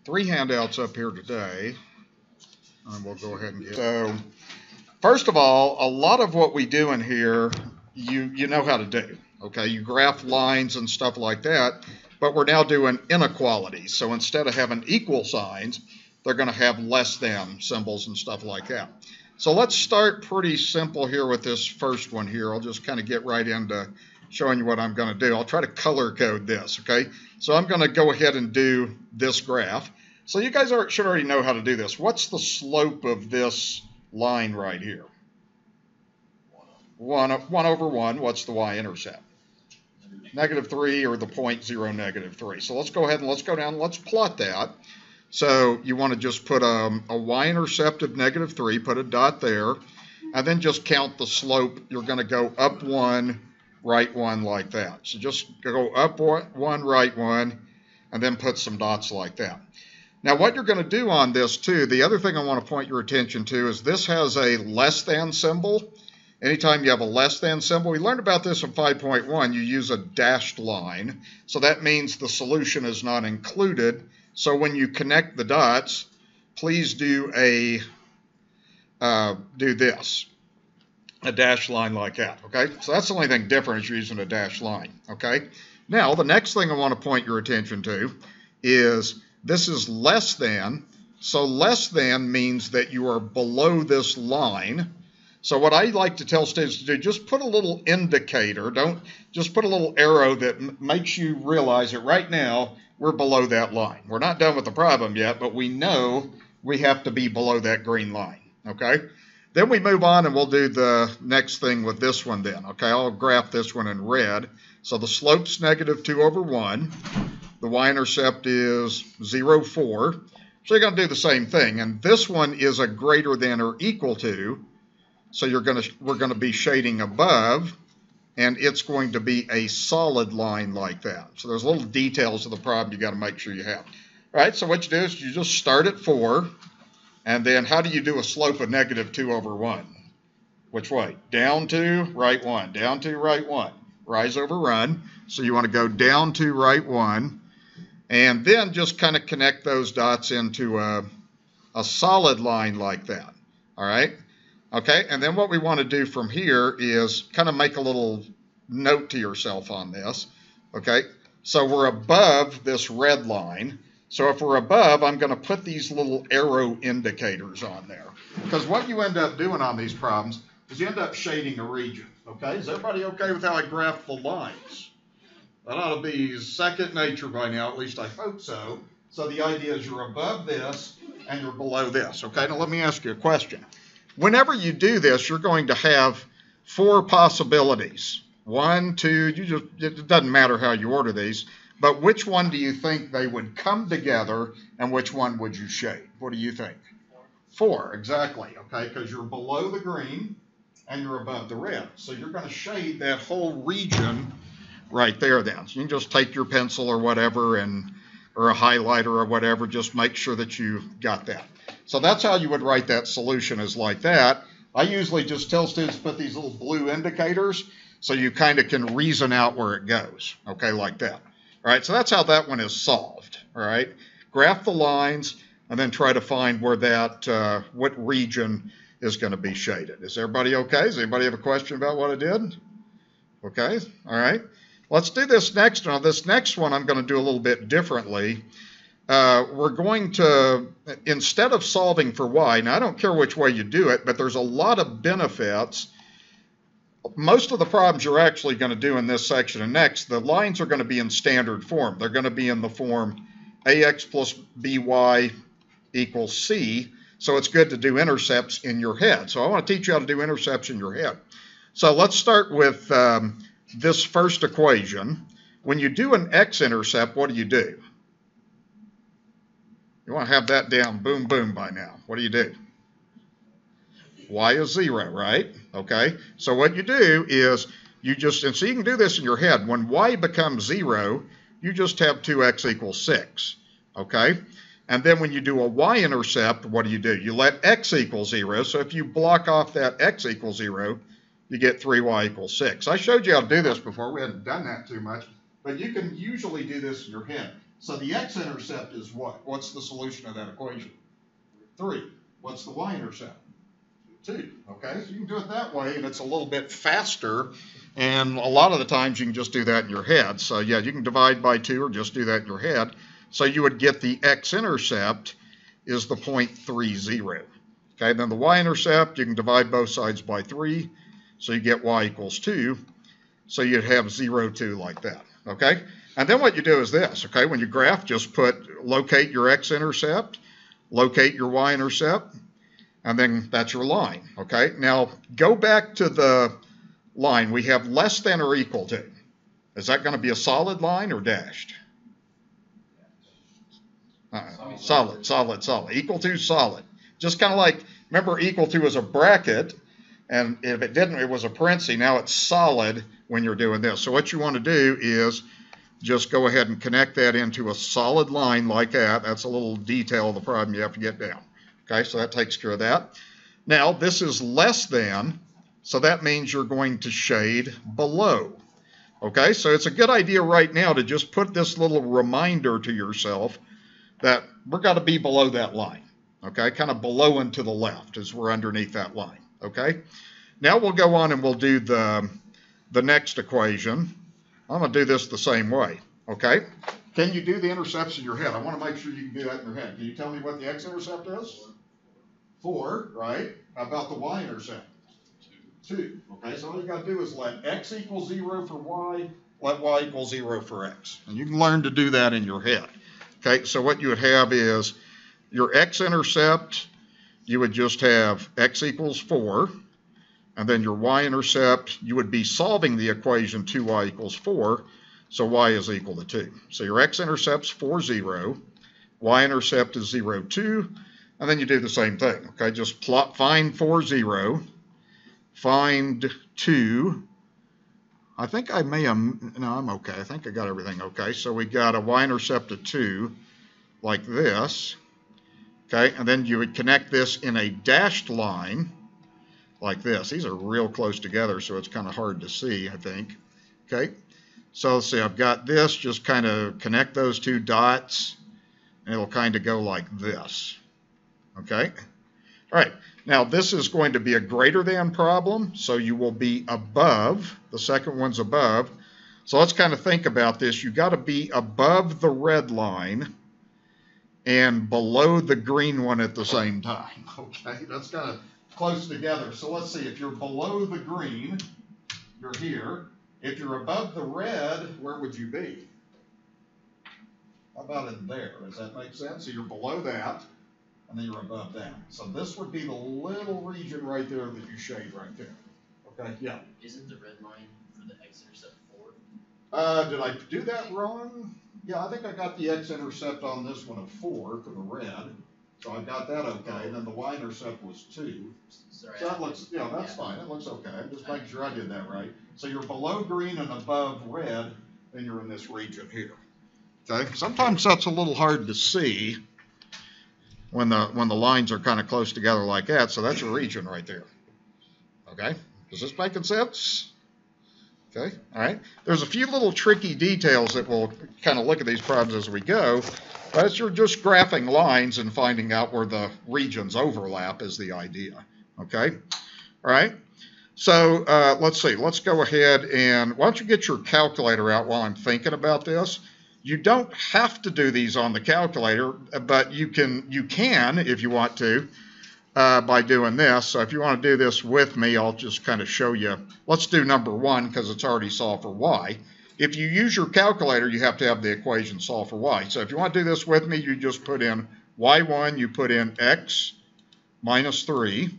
three handouts up here today, and we'll go ahead and get. So, first of all, a lot of what we do in here, you know how to do. Okay, you graph lines and stuff like that, but we're now doing inequalities. So instead of having equal signs, they're going to have less than symbols and stuff like that. So let's start pretty simple here with this first one here. I'll just kind of get right into showing you what I'm going to do. I'll try to color code this, okay? So I'm going to go ahead and do this graph. So you guys should already know how to do this. What's the slope of this line right here? 1 over 1. What's the y-intercept? -3, or the point 0, -3. So let's go ahead and let's go down and let's plot that. So you want to just put a y-intercept of -3, put a dot there, and then just count the slope. You're going to go up 1, right 1 like that. So just go up 1, right 1, and then put some dots like that. Now what you're going to do on this too, the other thing I want to point your attention to is this has a less than symbol. Anytime you have a less than symbol, we learned about this in 5.1, you use a dashed line. So that means the solution is not included. So when you connect the dots, please do this, a dashed line like that, okay? So that's the only thing different is you're using a dashed line, okay? Now, the next thing I want to point your attention to is this is less than. So less than means that you are below this line. So what I like to tell students to do, just put a little indicator. Don't just put a little arrow that makes you realize that right now we're below that line. We're not done with the problem yet, but we know we have to be below that green line, okay? Then we move on and we'll do the next thing with this one then, okay? I'll graph this one in red. So the slope's -2 over 1. The y-intercept is 0, 4. So you're going to do the same thing. And this one is a greater than or equal to. So we're going to be shading above, and it's going to be a solid line like that. So there's little details of the problem you got to make sure you have. All right, so what you do is you just start at 4, and then how do you do a slope of -2 over 1? Which way? Down 2, right 1. Down 2, right 1. Rise over run. So you want to go down 2, right 1, and then just kind of connect those dots into a solid line like that. All right? Okay, and then what we want to do from here is kind of make a little note to yourself on this. Okay, so we're above this red line. So if we're above, I'm going to put these little arrow indicators on there. Because what you end up doing on these problems is you end up shading a region. Okay, is everybody okay with how I graph the lines? That ought to be second nature by now, at least I hope so. So the idea is you're above this and you're below this. Okay, now let me ask you a question. Whenever you do this, you're going to have 4 possibilities. 1, 2, it doesn't matter how you order these, but which one do you think they would come together and which one would you shade? What do you think? 4, exactly, okay, because you're below the green and you're above the red. So you're going to shade that whole region right there then. So you can just take your pencil or whatever or a highlighter or whatever, just make sure that you got that. So that's how you would write that solution, is like that. I usually just tell students to put these little blue indicators so you kind of can reason out where it goes, okay, like that. All right, so that's how that one is solved, all right? Graph the lines and then try to find where that, what region is going to be shaded. Is everybody okay? Does anybody have a question about what I did? Okay, all right. Let's do this next one. This next one I'm going to do a little bit differently. We're going to, instead of solving for y, now I don't care which way you do it, but there's a lot of benefits. Most of the problems you're actually going to do in this section and next, the lines are going to be in standard form. They're going to be in the form ax plus by equals c, so it's good to do intercepts in your head. So I want to teach you how to do intercepts in your head. So let's start with this first equation. When you do an x-intercept, what do? You want to have that down boom, boom by now. What do? Y is 0, right? Okay, so what you do is you just, and so you can do this in your head. When y becomes 0, you just have 2x equals 6, okay? And then when you do a y-intercept, what do? You let x equal 0, so if you block off that x equals 0, you get 3y equals 6. I showed you how to do this before. We hadn't done that too much, but you can usually do this in your head. So the x-intercept is what? What's the solution of that equation? 3. What's the y-intercept? 2. Okay, so you can do it that way, and it's a little bit faster, and a lot of the times you can just do that in your head. So yeah, you can divide by 2 or just do that in your head. So you would get the x-intercept is the 0.30. Okay, then the y-intercept, you can divide both sides by 3, so you get y equals 2. So you'd have 0, 2 like that. Okay, and then what you do is this. Okay, when you graph, just locate your x-intercept, locate your y-intercept, and then that's your line. Okay, now go back to the line. We have less than or equal to. Is that going to be a solid line or dashed? Solid, solid, solid. Equal to, solid. Just kind of like, remember, equal to is a bracket, and if it didn't, it was a parenthesis. Now it's solid when you're doing this. So what you want to do is just go ahead and connect that into a solid line like that. That's a little detail of the problem you have to get down. Okay, so that takes care of that. Now, this is less than, so that means you're going to shade below. Okay, so it's a good idea right now to just put this little reminder to yourself that we're got to be below that line. Okay, kind of below and to the left as we're underneath that line. Okay, now we'll go on and we'll do the next equation. I'm going to do this the same way. Okay, can you do the intercepts in your head? I want to make sure you can do that in your head. Can you tell me what the x-intercept is? 4, right? How about the y-intercept? 2. Okay, so all you got to do is let x equal 0 for y, let y equal 0 for x. And you can learn to do that in your head. Okay, so what you would have is your x-intercept, you would just have x equals 4, and then your y-intercept, you would be solving the equation 2y equals 4, so y is equal to 2. So your x-intercept's 4, 0, y-intercept is 0, 2, and then you do the same thing. Okay, just find 4, 0, find 2. I think I may have, no, I'm okay. I think I got everything okay. So we got a y-intercept of 2 like this. Okay, and then you would connect this in a dashed line like this. These are real close together, so it's kind of hard to see, I think. Okay, so let's see, I've got this, just kind of connect those 2 dots, and it'll kind of go like this. Okay, all right, now this is going to be a greater than problem, so you will be above, the second one's above. So let's kind of think about this. You've got to be above the red line and below the green one at the same time. Okay, that's kind of close together. So let's see, if you're below the green, you're here. If you're above the red, where would you be? How about in there? Does that make sense? So you're below that, and then you're above that. So this would be the little region right there that you shade right there. Okay, yeah. Isn't the red line for the x-intercept 4? Did I do that wrong? Yeah, I think I got the x-intercept on this one of 4 for the red. So I got that okay, and then the y-intercept was 2. Sorry, so that looks, yeah, that's fine. It looks okay. I'm just making sure I did that right. So you're below green and above red, then you're in this region here. Okay, sometimes that's a little hard to see when the lines are kind of close together like that. So that's your region right there. Okay, is this making sense? Okay, all right. There's a few little tricky details that we'll kind of look at these problems as we go, but you're just graphing lines and finding out where the regions overlap is the idea. Okay, all right. So let's see. Let's go ahead and why don't you get your calculator out while I'm thinking about this. You don't have to do these on the calculator, but you can if you want to by doing this. So if you want to do this with me, I'll just kind of show you. Let's do number 1 because it's already solved for y. If you use your calculator, you have to have the equation solved for y. So if you want to do this with me, you just put in y1, you put in x minus 3.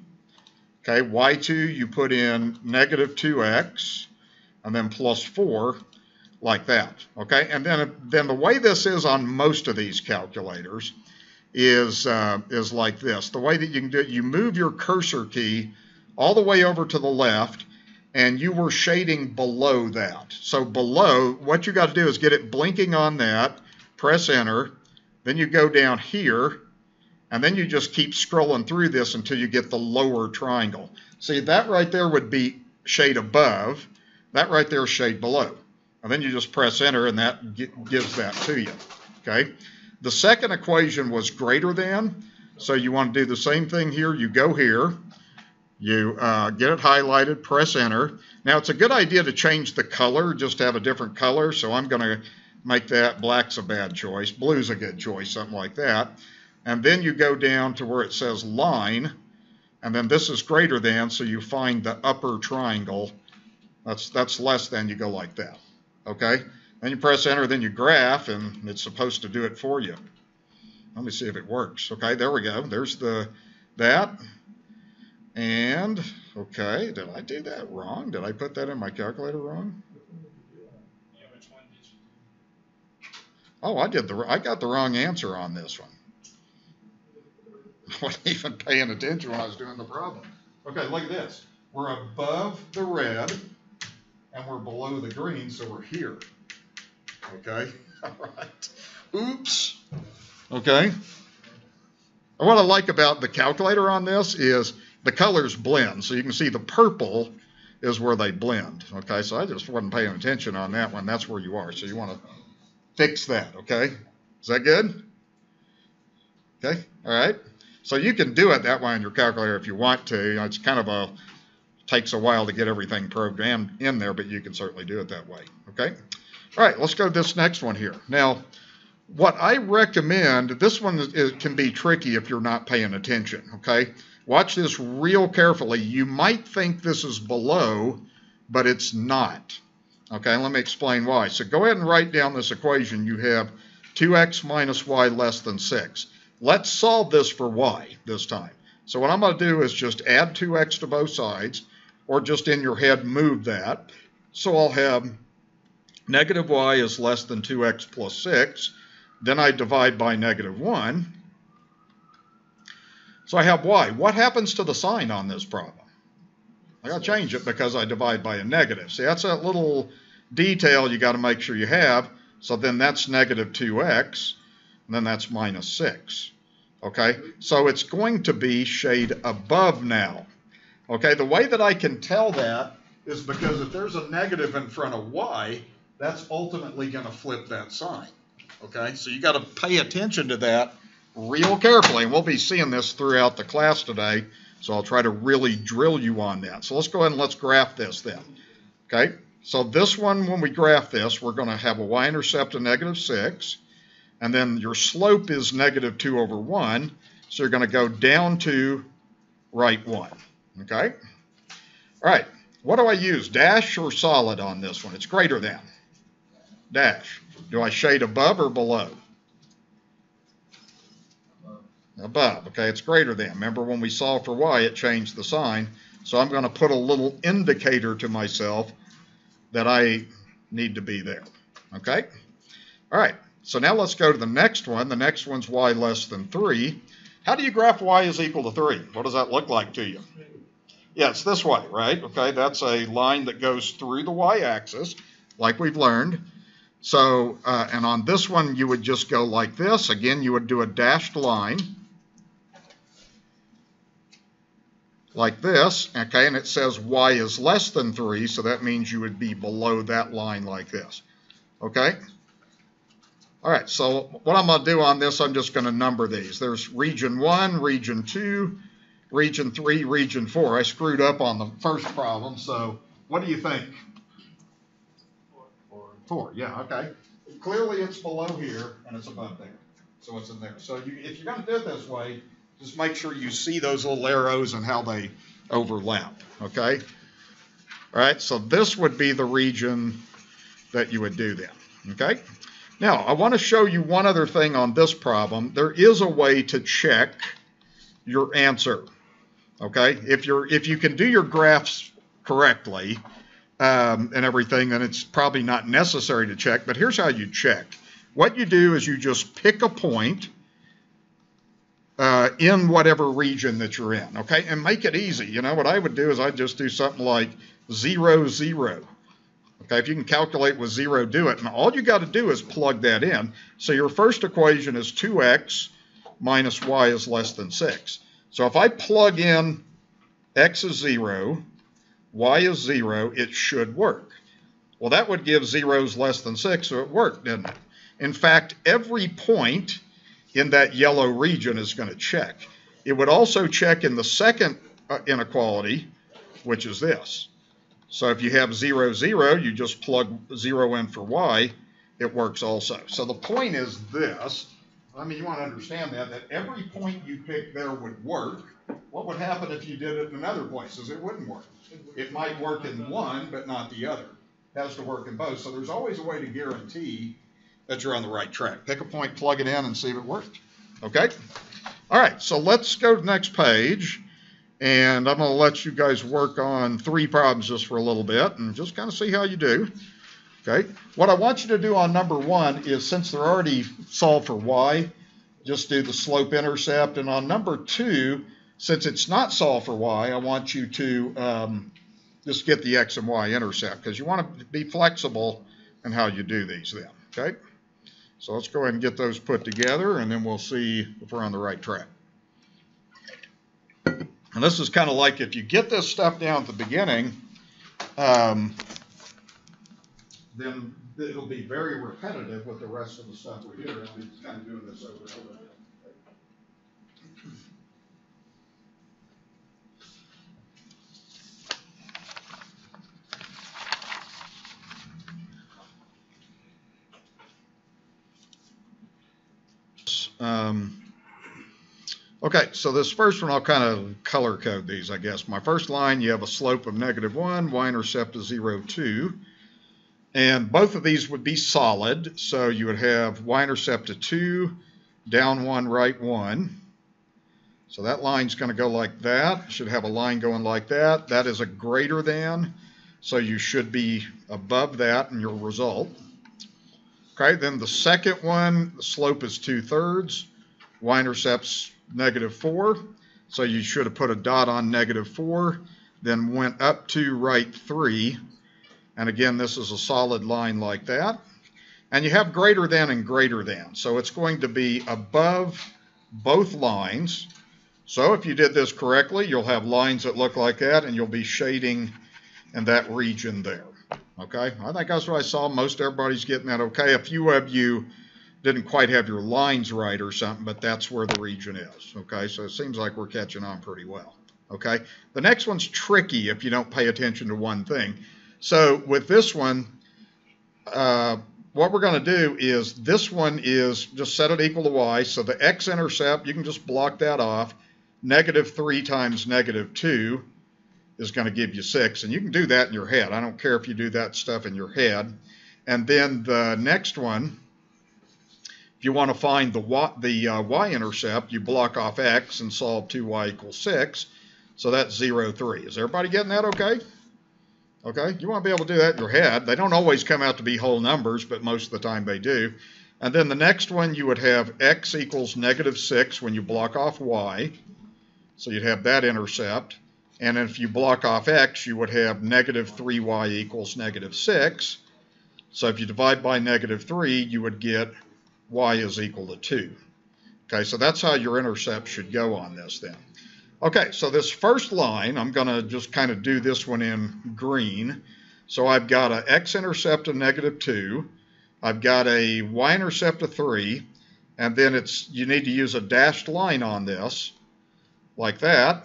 Okay, y2, you put in negative 2x, and then plus 4. Like that, okay? And then the way this is on most of these calculators is like this. The way that you can do it, you move your cursor key all the way over to the left, and you were shading below that. So below, what you got to do is get it blinking on that, press enter, then you go down here, and then you just keep scrolling through this until you get the lower triangle. See, that right there would be shade above, that right there is shade below. And then you just press enter, and that gives that to you. Okay. The second equation was greater than, so you want to do the same thing here. You go here, you get it highlighted, press enter. Now it's a good idea to change the color, just to have a different color, so I'm going to make that black's a bad choice, blue's a good choice, something like that. And then you go down to where it says line, and then this is greater than, so you find the upper triangle. That's less than, you go like that. Okay? Then you press enter, then you graph, and it's supposed to do it for you. Let me see if it works. Okay, there we go. There's that. And, okay, did I do that wrong? Did I put that in my calculator wrong? Yeah, which one did you do? Oh, I got the wrong answer on this one. I wasn't even paying attention when I was doing the problem. Okay, look at this. We're above the red, and we're below the green, so we're here. Okay, all right. Oops. Okay. And what I like about the calculator on this is the colors blend. So you can see the purple is where they blend. Okay, so I just wasn't paying attention on that one. That's where you are. So you want to fix that, okay? Is that good? Okay, all right. So you can do it that way on your calculator if you want to. You know, it's kind of takes a while to get everything programmed in there, but you can certainly do it that way, okay? All right, let's go to this next one here. Now, what I recommend, this one can be tricky if you're not paying attention, okay? Watch this real carefully. You might think this is below, but it's not. Okay, let me explain why. So go ahead and write down this equation. You have 2x minus y less than 6. Let's solve this for y this time. So what I'm going to do is just add 2x to both sides, or just in your head move that. So I'll have negative y is less than 2x plus 6. Then I divide by negative 1. So I have y. What happens to the sign on this problem? I got to change it because I divide by a negative. See, that's that little detail you got to make sure you have. So then that's negative 2x, and then that's minus 6. Okay, so it's going to be shade above now. Okay, the way that I can tell that is because if there's a negative in front of y, that's ultimately going to flip that sign. Okay, so you got to pay attention to that real carefully, and we'll be seeing this throughout the class today, so I'll try to really drill you on that. So let's go ahead and let's graph this then. Okay, so this one, when we graph this, we're going to have a y-intercept of negative 6, and then your slope is negative 2 over 1, so you're going to go down to right 1. Okay, all right, what do I use, dash or solid on this one? It's greater than. Dash. Do I shade above or below? Above. Okay, it's greater than. Remember when we solved for y, it changed the sign. So I'm going to put a little indicator to myself that I need to be there. Okay? All right, so now let's go to the next one. The next one's y less than 3. How do you graph y is equal to 3? What does that look like to you? Yeah, it's this way, right? Okay, that's a line that goes through the y-axis, like we've learned. So, and on this one, you would just go like this. Again, you would do a dashed line like this, okay, and it says y is less than 3, so that means you would be below that line like this, okay? All right, so what I'm going to do on this, I'm just going to number these. There's region 1, region 2, region 3, region 4. I screwed up on the first problem, so what do you think? 4, yeah, okay. Clearly it's below here and it's above there, so it's in there. So if you're going to do it this way, just make sure you see those little arrows and how they overlap, okay? All right, so this would be the region that you would do then, okay? Now, I want to show you one other thing on this problem. There is a way to check your answer, okay? If you can do your graphs correctly, and everything, then it's probably not necessary to check, but here's how you check. What you do is you just pick a point in whatever region that you're in, okay, and make it easy. You know, what I would do is I'd just do something like 0, 0. Okay, if you can calculate with 0, do it. And all you got to do is plug that in. So your first equation is 2x minus y is less than 6. So if I plug in x is 0, y is 0, it should work. Well, that would give 0 is less than 6, so it worked, didn't it? In fact, every point in that yellow region is going to check. It would also check in the second inequality, which is this. So if you have 0, 0, you just plug 0 in for y, it works also. So the point is this. I mean, you want to understand that every point you pick there would work. What would happen if you did it in other places? It wouldn't work. It might work in one, but not the other. It has to work in both. So there's always a way to guarantee that you're on the right track. Pick a point, plug it in, and see if it worked. Okay? All right, so let's go to the next page. And I'm going to let you guys work on 3 problems just for a little bit and just kind of see how you do. Okay? What I want you to do on number 1 is, since they're already solved for y, just do the slope-intercept. And on number 2, since it's not solved for y, I want you to just get the x and y intercept, because you want to be flexible in how you do these then. Okay? So let's go ahead and get those put together, and then we'll see if we're on the right track. And this is kind of like, if you get this stuff down at the beginning, then it'll be very repetitive with the rest of the stuff we do. And I'll be kind of doing this over and over again. Okay, so this first one, I'll kind of color code these, I guess. My first line, you have a slope of -1, y-intercept is 0, 2. And both of these would be solid, so you would have y-intercept of 2, down 1, right 1. So that line's going to go like that. Should have a line going like that. That is a greater than, so you should be above that in your result. Okay, then the second one, the slope is 2/3, y-intercept's -4, so you should have put a dot on -4, then went up to right 3, and again this is a solid line like that, and you have greater than and greater than, so it's going to be above both lines. So if you did this correctly, you'll have lines that look like that, and you'll be shading in that region there. Okay, I think that's what I saw. Most everybody's getting that okay. A few of you didn't quite have your lines right or something, but that's where the region is. Okay, so it seems like we're catching on pretty well. Okay, the next one's tricky if you don't pay attention to one thing. So with this one, what we're going to do is, this one is just set it equal to y, so the x-intercept, you can just block that off. -3 times -2 is going to give you 6, and you can do that in your head. I don't care if you do that stuff in your head. And then the next one, if you want to find the y-intercept, you block off x and solve 2y equals 6. So that's 0, 3. Is everybody getting that okay? Okay, you want to be able to do that in your head. They don't always come out to be whole numbers, but most of the time they do. And then the next one, you would have x equals -6 when you block off y. So you'd have that intercept. And if you block off x, you would have -3y equals -6. So if you divide by -3, you would get y is equal to 2. Okay, so that's how your intercept should go on this then. Okay, so this first line, I'm going to just kind of do this one in green. So I've got an x-intercept of -2. I've got a y-intercept of 3. And then you need to use a dashed line on this, like that.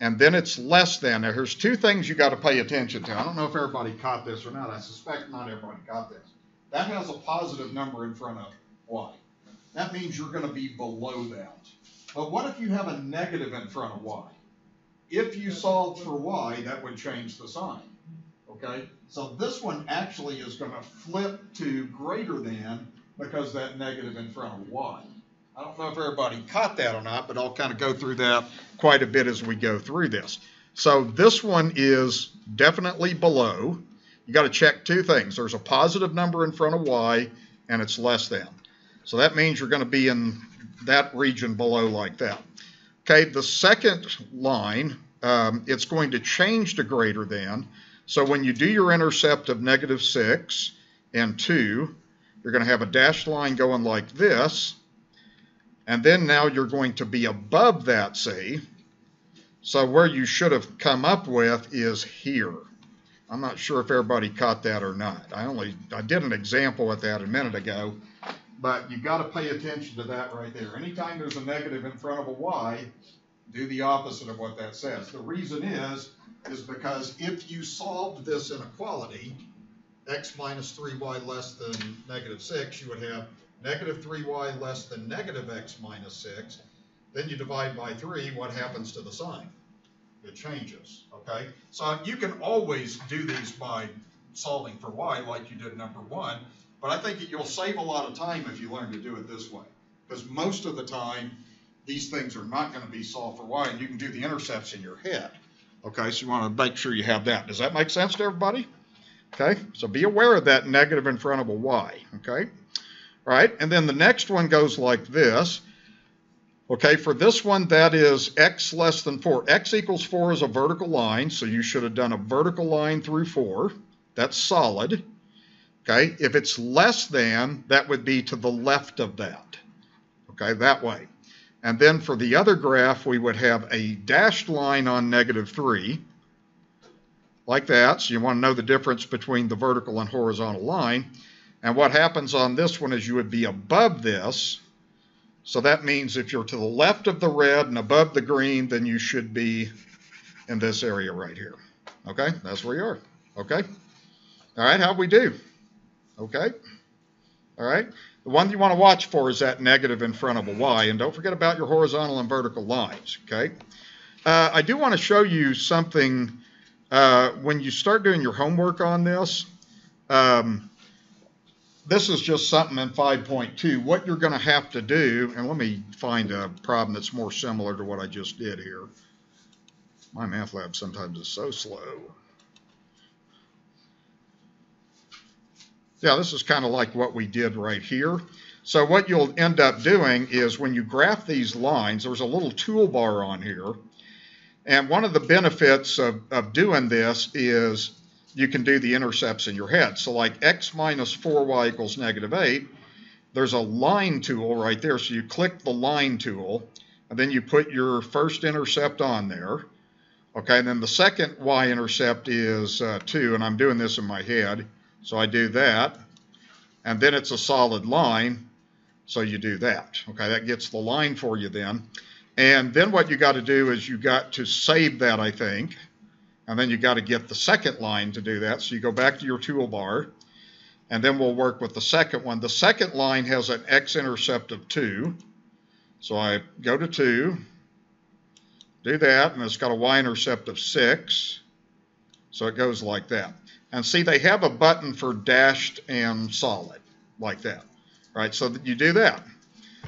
And then it's less than. Now, here's 2 things you got to pay attention to. I don't know if everybody caught this or not. I suspect not everybody caught this. That has a positive number in front of y. That means you're going to be below that. But what if you have a negative in front of y? If you solved for y, that would change the sign. Okay? So this one actually is going to flip to greater than, because that negative in front of y. I don't know if everybody caught that or not, but I'll kind of go through that quite a bit as we go through this. So this one is definitely below. You got to check 2 things. There's a positive number in front of y, and it's less than. So that means you're going to be in that region below like that. Okay, the second line, it's going to change to greater than. So when you do your intercept of -6 and 2, you're going to have a dashed line going like this. And then now you're going to be above that C. So where you should have come up with is here. I'm not sure if everybody caught that or not. I did an example with that a minute ago. but you've got to pay attention to that right there. Anytime there's a negative in front of a y, do the opposite of what that says. The reason is because if you solved this inequality, x minus 3y less than negative 6, you would have negative 3y less than negative x minus 6. Then you divide by 3, what happens to the sign? It changes, okay? So you can always do these by solving for y like you did number 1, but I think you'll save a lot of time if you learn to do it this way, because most of the time these things are not going to be solved for y, and you can do the intercepts in your head. Okay, so you want to make sure you have that. Does that make sense to everybody? Okay, so be aware of that negative in front of a y, okay? All right, and then the next one goes like this. Okay, for this one, that is x less than 4. X equals 4 is a vertical line, so you should have done a vertical line through 4. That's solid. Okay, if it's less than, that would be to the left of that. Okay, that way. And then for the other graph, we would have a dashed line on negative 3, like that. So you want to know the difference between the vertical and horizontal line. And what happens on this one is you would be above this. So that means if you're to the left of the red and above the green, then you should be in this area right here. Okay, that's where you are. Okay. All right, how'd we do? Okay. All right. The one you want to watch for is that negative in front of a y, and don't forget about your horizontal and vertical lines, okay? I do want to show you something when you start doing your homework on this. This is just something in 5.2. What you're going to have to do, and let me find a problem that's more similar to what I just did here. My math lab sometimes is so slow. Yeah, this is kind of like what we did right here. So what you'll end up doing is when you graph these lines, there's a little toolbar on here. And one of the benefits of doing this is you can do the intercepts in your head. So like x minus 4y equals negative 8, there's a line tool right there. So you click the line tool, and then you put your first intercept on there. Okay, and then the second y-intercept is 2, and I'm doing this in my head. So I do that, and then it's a solid line, so you do that. Okay, that gets the line for you then. And then what you got to do is you got to save that, I think, and then you got to get the second line to do that. So you go back to your toolbar, and then we'll work with the second one. The second line has an x-intercept of 2, so I go to 2, do that, and it's got a y-intercept of 6, so it goes like that. And see, they have a button for dashed and solid, like that, right? So that you do that.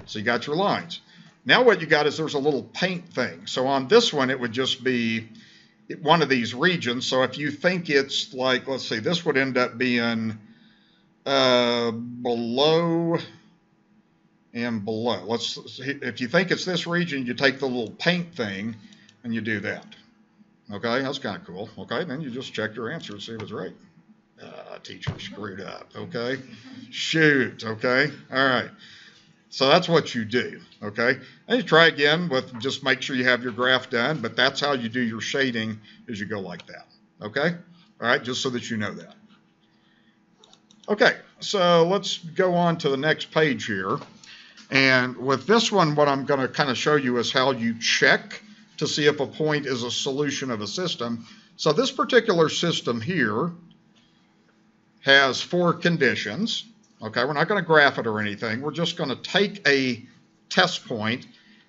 So you got your lines. Now what you got is there's a little paint thing. So on this one, it would just be one of these regions. So if you think it's like, let's see, this would end up being below and below. If you think it's this region, you take the little paint thing and you do that. Okay, that's kind of cool. Okay, then you just check your answer and see if it's right. Teacher screwed up. Okay, shoot. Okay, all right. So that's what you do. Okay, and you try again with just make sure you have your graph done. But that's how you do your shading, is you go like that. Okay, all right, just so that you know that. Okay, so let's go on to the next page here. And with this one, what I'm going to kind of show you is how you check to see if a point is a solution of a system. So this particular system here has 4 conditions. Okay, we're not going to graph it or anything. We're just going to take a test point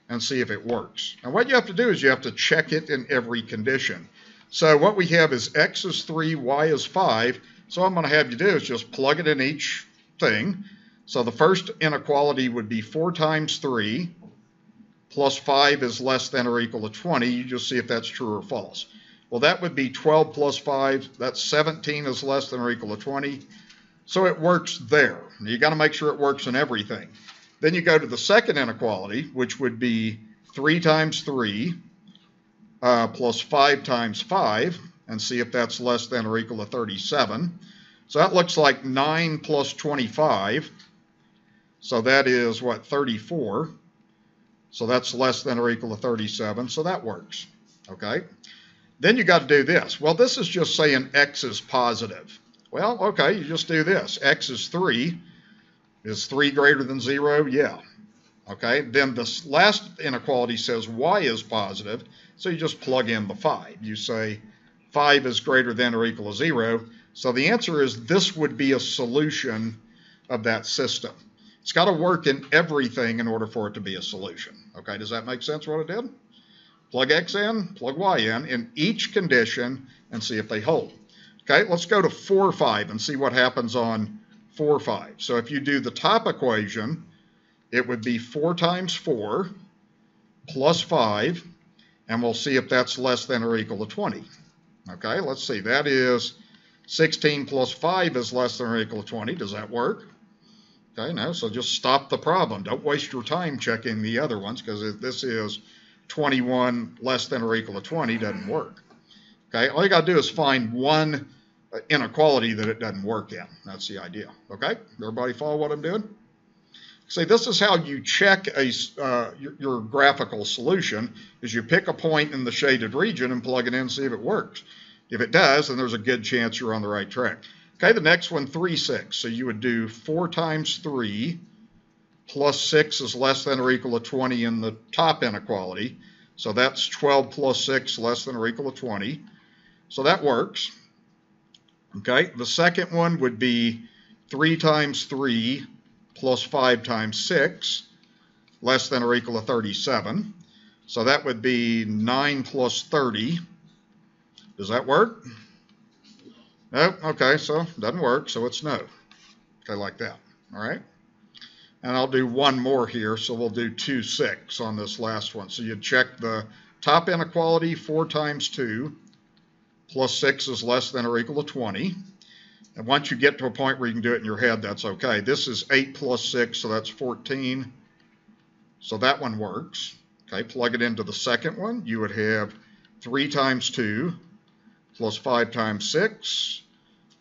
and see if it works. And what you have to do is you have to check it in every condition. So what we have is x is 3, y is 5. So what I'm going to have you do is just plug it in each thing. So the first inequality would be 4 times 3 plus 5 is less than or equal to 20. You just see if that's true or false. Well, that would be 12 plus 5. That's 17 is less than or equal to 20. So it works there. You got to make sure it works in everything. Then you go to the second inequality, which would be 3 times 3 plus 5 times 5, and see if that's less than or equal to 37. So that looks like 9 plus 25. So that is, what, 34. So that's less than or equal to 37, so that works, okay? Then you got to do this. Well, this is just saying x is positive. Well, okay, you just do this. X is 3. Is 3 greater than 0? Yeah. Okay, then this last inequality says y is positive, so you just plug in the 5. You say 5 is greater than or equal to 0. So the answer is this would be a solution of that system. It's got to work in everything in order for it to be a solution. Okay, does that make sense what it did? Plug x in, plug y in each condition and see if they hold. Okay, let's go to 4, 5 and see what happens on 4, 5. So if you do the top equation, it would be 4 times 4 plus 5, and we'll see if that's less than or equal to 20. Okay, let's see. That is 16 plus 5 is less than or equal to 20. Does that work? Okay, no, so just stop the problem. Don't waste your time checking the other ones, because if this is 21 less than or equal to 20, doesn't work. Okay, all you got to do is find one inequality that it doesn't work in. That's the idea. Okay, everybody follow what I'm doing? See, this is how you check your graphical solution, is you pick a point in the shaded region and plug it in and see if it works. If it does, then there's a good chance you're on the right track. Okay, the next one, 3, 6. So you would do 4 times 3 plus 6 is less than or equal to 20 in the top inequality. So that's 12 plus 6 less than or equal to 20. So that works. Okay, the second one would be 3 times 3 plus 5 times 6, less than or equal to 37. So that would be 9 plus 30. Does that work? No? Okay, so it doesn't work, so it's no. Okay, like that. All right? And I'll do one more here, so we'll do 2, 6 on this last one. So you check the top inequality, 4 times 2 plus 6 is less than or equal to 20. And once you get to a point where you can do it in your head, that's okay. This is 8 plus 6, so that's 14. So that one works. Okay, plug it into the second one. You would have 3 times 2 plus 5 times 6,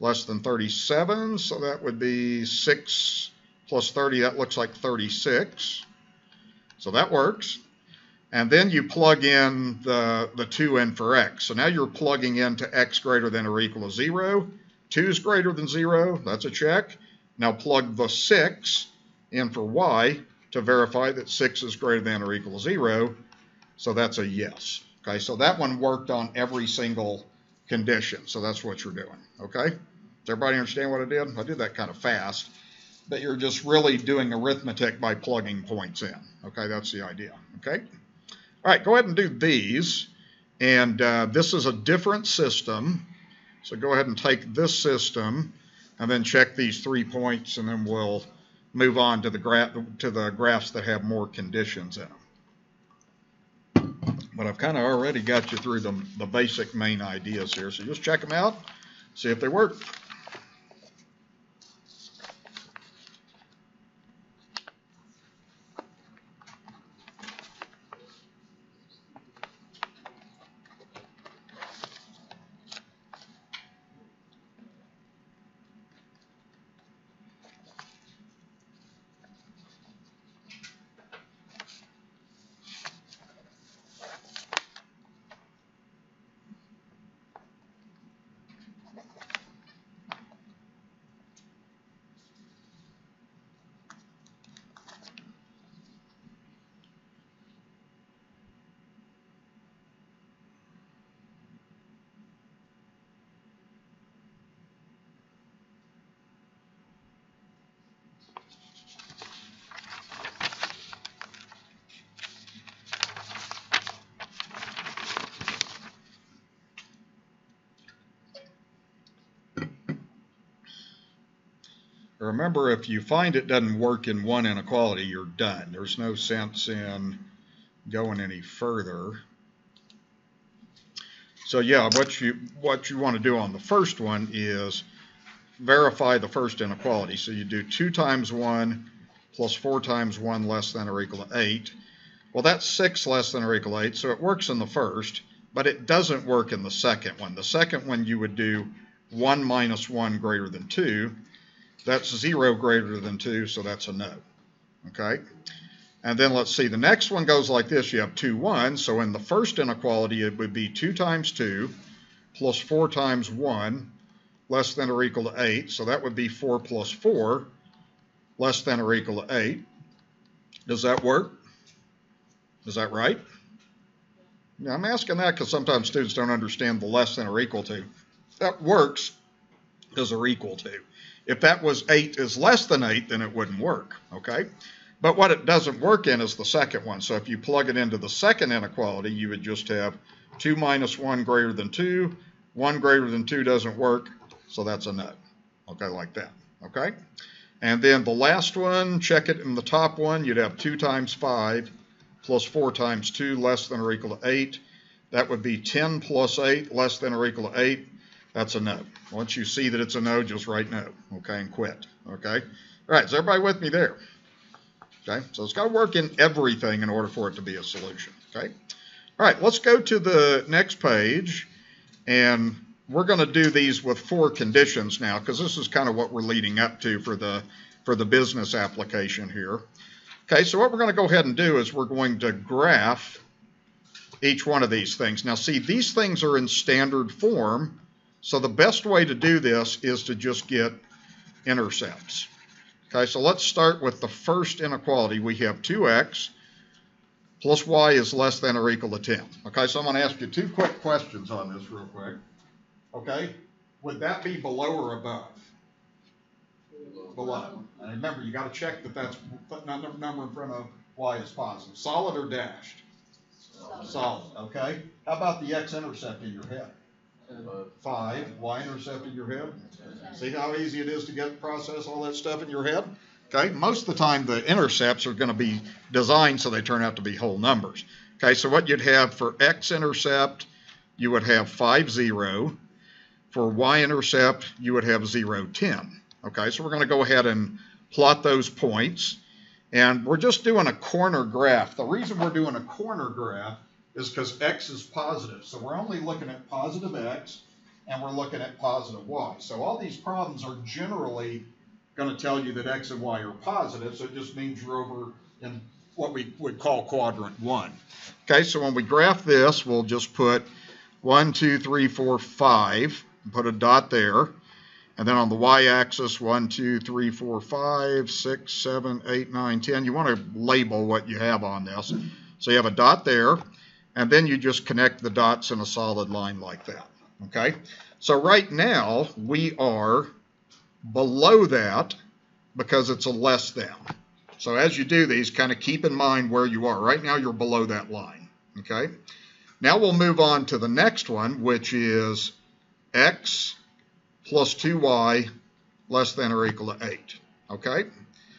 less than 37. So that would be 6 plus 30. That looks like 36. So that works. And then you plug in the 2 in for x. So now you're plugging into x greater than or equal to 0. 2 is greater than 0, that's a check. Now plug the 6 in for y to verify that 6 is greater than or equal to 0, so that's a yes. Okay, so that one worked on every single condition, so that's what you're doing. Okay, does everybody understand what I did? I did that kind of fast, but you're just really doing arithmetic by plugging points in. Okay, that's the idea. Okay, all right, go ahead and do these, and this is a different system. So go ahead and take this system and then check these 3 points, and then we'll move on to the graphs that have more conditions in them. But I've kind of already got you through the basic main ideas here. So just check them out, see if they work. Remember, if you find it doesn't work in one inequality, you're done. There's no sense in going any further. So yeah, what you want to do on the first one is verify the first inequality. So you do 2 times 1 plus 4 times 1 less than or equal to 8. Well, that's 6 less than or equal to 8, so it works in the first, but it doesn't work in the second one. The second one you would do 1 minus 1 greater than 2. That's 0 greater than 2, so that's a no. Okay? And then let's see, the next one goes like this. You have 2, 1, so in the first inequality it would be 2 times 2 plus 4 times 1 less than or equal to 8, so that would be 4 plus 4. less than or equal to 8. Does that work? Is that right? Yeah, I'm asking that because sometimes students don't understand the less than or equal to. That works as or equal to. If that was 8 is less than 8, then it wouldn't work, okay? But what it doesn't work in is the second one. So if you plug it into the second inequality, you would just have 2 minus 1 greater than 2. 1 greater than 2 doesn't work, so that's a no. Okay, like that, okay? And then the last one, check it in the top one, you'd have 2 times 5 plus 4 times 2 less than or equal to 8. That would be 10 plus 8 less than or equal to 8. That's a no. Once you see that it's a no, just write no, okay, and quit, okay? All right, is everybody with me there? Okay, so it's got to work in everything in order for it to be a solution, okay? All right, let's go to the next page, and we're going to do these with 4 conditions now, because this is kind of what we're leading up to for the business application here. Okay, so what we're going to go ahead and do is we're going to graph each one of these things. Now, see, these things are in standard form, so the best way to do this is to just get intercepts. Okay, so let's start with the first inequality. We have 2x plus y is less than or equal to 10. Okay, so I'm going to ask you 2 quick questions on this real quick. Okay, would that be below or above? Below. And remember, you got to check that that's number in front of y is positive. Solid or dashed? Solid. Okay. How about the x-intercept in your head? 5. Y-intercept in your head? See how easy it is to process all that stuff in your head? Okay. Most of the time, the intercepts are going to be designed so they turn out to be whole numbers. Okay. So what you'd have for x-intercept, you would have 5, 0. For y-intercept, you would have 0, 10. Okay, so we're going to go ahead and plot those points. And we're just doing a corner graph. The reason we're doing a corner graph is because x is positive. So we're only looking at positive x, and we're looking at positive y. So all these problems are generally going to tell you that x and y are positive. So it just means you're over in what we would call quadrant 1. Okay, so when we graph this, we'll just put 1, 2, 3, 4, 5, and put a dot there. And then on the y-axis, 1, 2, 3, 4, 5, 6, 7, 8, 9, 10. You want to label what you have on this. So you have a dot there, and then you just connect the dots in a solid line like that. Okay? So right now, we are below that because it's a less than. So as you do these, kind of keep in mind where you are. Right now, you're below that line. Okay? Now we'll move on to the next one, which is x plus 2y less than or equal to 8. Okay?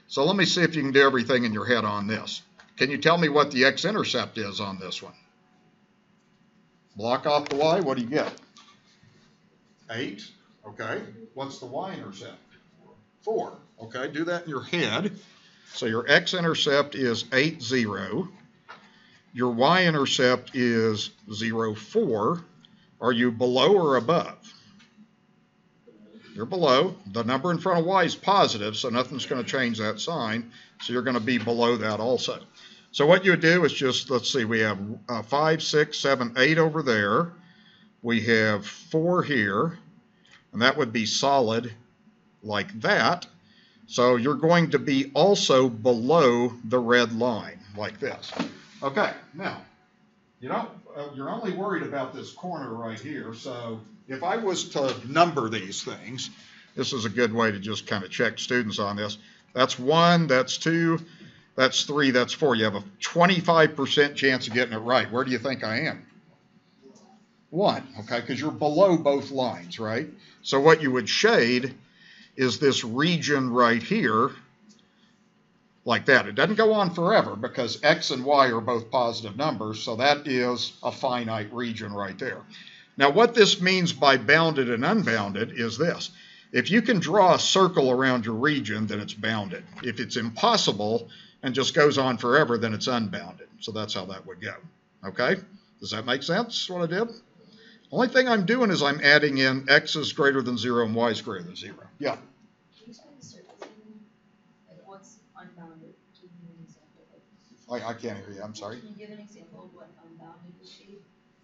So let me see if you can do everything in your head on this. Can you tell me what the x-intercept is on this one? Block off the y, what do you get? 8. Okay. What's the y-intercept? 4. Okay, do that in your head. So your x-intercept is 8, 0. Your y-intercept is 0, 4. Are you below or above? You're below. The number in front of y is positive, so nothing's going to change that sign. So you're going to be below that also. So what you would do is just, let's see, we have 5, 6, 7, 8 over there. We have 4 here, and that would be solid like that. So you're going to be also below the red line like this. Okay, now, you're only worried about this corner right here, so if I was to number these things, this is a good way to just kind of check students on this. That's 1, that's 2, that's 3, that's 4. You have a 25% chance of getting it right. Where do you think I am? 1, okay, because you're below both lines, right? So what you would shade is this region right here, like that. It doesn't go on forever because x and y are both positive numbers, so that is a finite region right there. Now, what this means by bounded and unbounded is this. If you can draw a circle around your region, then it's bounded. If it's impossible and just goes on forever, then it's unbounded. So that's how that would go. Okay? Does that make sense, what I did? Only thing I'm doing is I'm adding in x is greater than 0 and y is greater than 0. Yeah? Can you explain the circles again? Like, what's unbounded? Can you give an example? I can't hear you. I'm sorry. Can you give an example of what unbounded would be?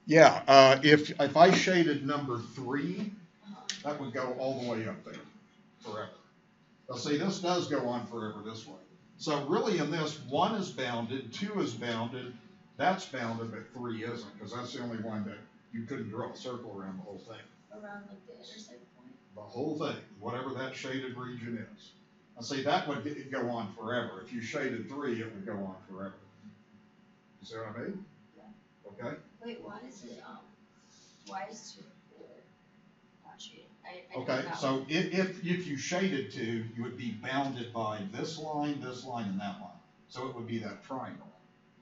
Yeah, if I shaded number 3, that would go all the way up there forever. Now see, this does go on forever this way. So really in this, 1 is bounded, 2 is bounded, that's bounded, but 3 isn't, because that's the only one that you couldn't draw a circle around the whole thing. Around like the intersect point? The whole thing, whatever that shaded region is. Now see, that would go on forever. If you shaded 3, it would go on forever. You see what I mean? Yeah. Okay? Wait, why is 2 and 4 not shaded? I Okay, so if you shaded 2, you would be bounded by this line, and that line. So it would be that triangle.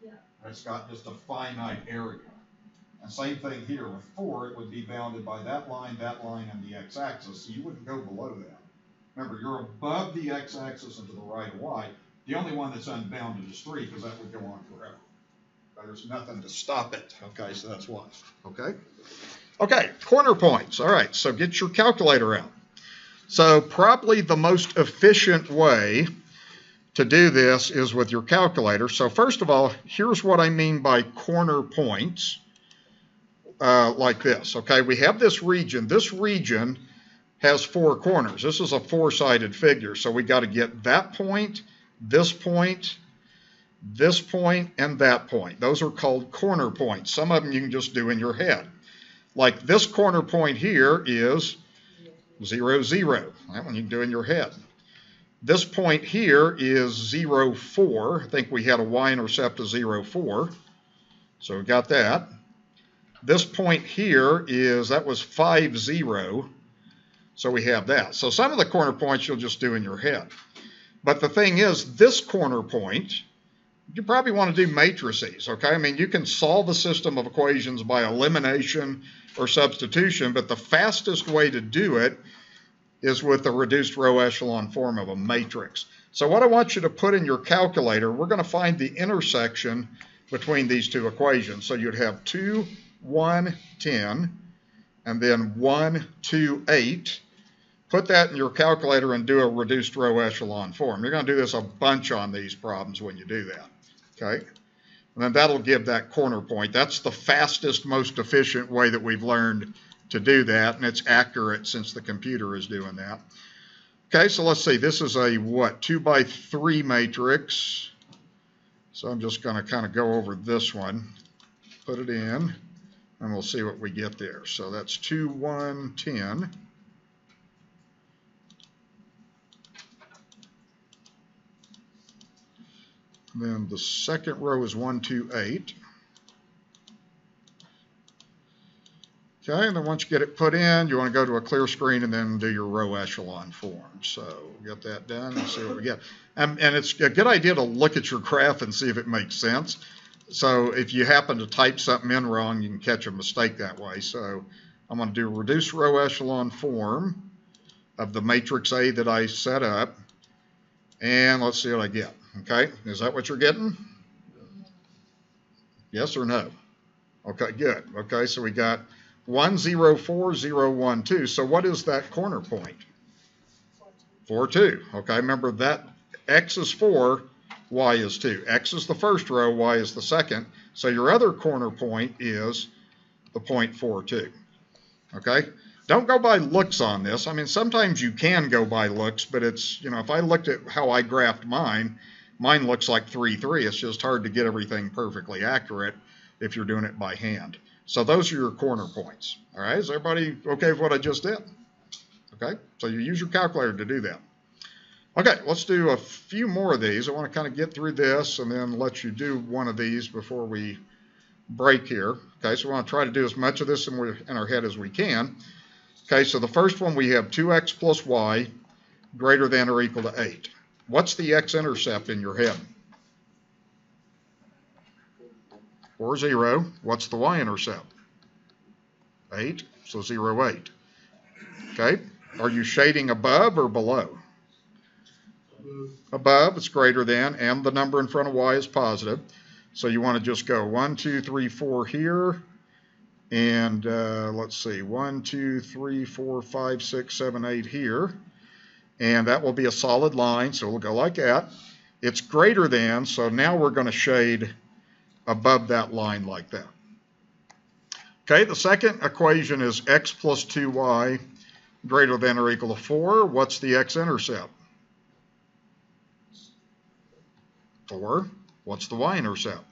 Yeah. It's got just a finite area. And same thing here with 4, it would be bounded by that line, and the x-axis, so you wouldn't go below that. Remember, you're above the x-axis and to the right of y. The only one that's unbounded is 3, because that would go on forever. There's nothing to stop it. Okay, so that's why. Okay? Okay, corner points. All right, so get your calculator out. So probably the most efficient way to do this is with your calculator. So first of all, here's what I mean by corner points. Like this, okay? We have this region. This region has 4 corners. This is a 4-sided figure, so we got to get that point, and that point. Those are called corner points. Some of them you can just do in your head. Like this corner point here is 0, 0. That one you can do in your head. This point here is 0, 4. I think we had a y-intercept of 0, 4. So we got that. This point here that was 5, 0. So we have that. So some of the corner points you'll just do in your head. But the thing is, this corner point, you probably want to do matrices, okay? I mean, you can solve a system of equations by elimination or substitution, but the fastest way to do it is with the reduced row echelon form of a matrix. So what I want you to put in your calculator, we're going to find the intersection between these 2 equations. So you'd have 2, 1, 10, and then 1, 2, 8. Put that in your calculator and do a reduced row echelon form. You're going to do this a bunch on these problems when you do that. Okay? And then that'll give that corner point. That's the fastest, most efficient way that we've learned to do that, and it's accurate since the computer is doing that. Okay, so let's see. This is a, 2 by 3 matrix. So I'm just going to kind of go over this one, put it in, and we'll see what we get there. So that's 2, 1, 10. Then the second row is 1, 2, 8. Okay, and then once you get it put in, you want to go to a clear screen and then do your row echelon form. So get that done and see what we get. And it's a good idea to look at your graph and see if it makes sense. So if you happen to type something in wrong, you can catch a mistake that way. So I'm going to do a reduced row echelon form of the matrix A that I set up. And let's see what I get. Okay, is that what you're getting? Yes or no? Okay, good. Okay, so we got 1, 0, 4, 0, 1, 2. So what is that corner point? 4, 2. Okay, remember that x is 4, y is 2. X is the first row, y is the second. So your other corner point is the point 4, 2. Okay? Don't go by looks on this. I mean, sometimes you can go by looks, but it's, if I looked at how I graphed mine looks like 3, 3. It's just hard to get everything perfectly accurate if you're doing it by hand. So those are your corner points. All right, is everybody okay with what I just did? Okay, so you use your calculator to do that. Okay, let's do a few more of these. I want to kind of get through this and then let you do one of these before we break here. Okay, so we want to try to do as much of this in our head as we can. Okay, so the first one we have 2x plus y greater than or equal to 8. What's the x-intercept in your head? 4, 0. What's the y-intercept? 8, so 0, 8. Okay, are you shading above or below? Above, it's greater than, and the number in front of y is positive. So you want to just go 1, 2, 3, 4 here. And let's see, 1, 2, 3, 4, 5, 6, 7, 8 here. And that will be a solid line, so we'll go like that. It's greater than, so now we're going to shade above that line like that. Okay, the second equation is x plus 2y greater than or equal to 4. What's the x-intercept? 4. What's the y-intercept?